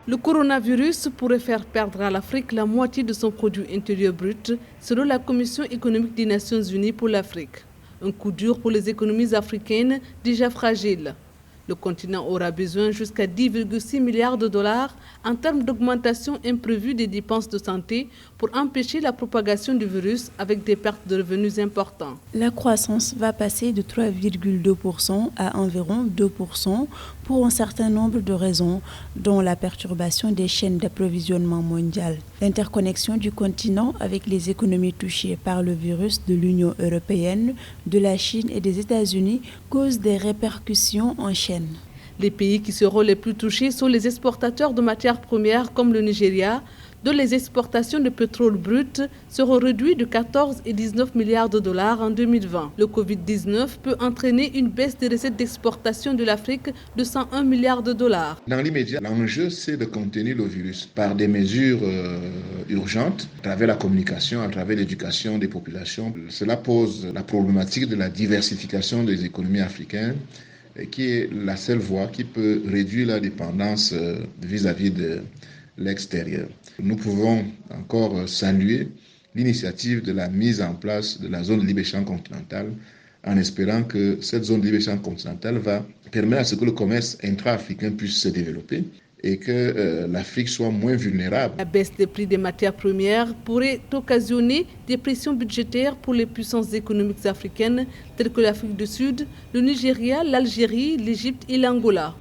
Le coronavirus pourrait faire perdre à l'Afrique la moitié de son produit intérieur brut, selon la Commission économique des Nations Unies pour l'Afrique. Un coup dur pour les économies africaines déjà fragiles. Le continent aura besoin jusqu'à 10,6 milliards de dollars en termes d'augmentation imprévue des dépenses de santé pour empêcher la propagation du virus avec des pertes de revenus importantes. La croissance va passer de 3,2% à environ 2% pour un certain nombre de raisons, dont la perturbation des chaînes d'approvisionnement mondiales. L'interconnexion du continent avec les économies touchées par le virus de l'Union européenne, de la Chine et des États-Unis cause des répercussions en chaîne. Les pays qui seront les plus touchés sont les exportateurs de matières premières comme le Nigeria, dont les exportations de pétrole brut seront réduites de 14 et 19 milliards de dollars en 2020. Le Covid-19 peut entraîner une baisse des recettes d'exportation de l'Afrique de 101 milliards de dollars. Dans l'immédiat, l'enjeu, c'est de contenir le virus par des mesures urgentes, à travers la communication, à travers l'éducation des populations. Cela pose la problématique de la diversification des économies africaines, qui est la seule voie qui peut réduire la dépendance vis-à-vis de l'extérieur. Nous pouvons encore saluer l'initiative de la mise en place de la zone de libre-échange continentale, en espérant que cette zone de libre-échange continentale va permettre à ce que le commerce intra-africain puisse se développer et que l'Afrique soit moins vulnérable. La baisse des prix des matières premières pourrait occasionner des pressions budgétaires pour les puissances économiques africaines telles que l'Afrique du Sud, le Nigeria, l'Algérie, l'Égypte et l'Angola.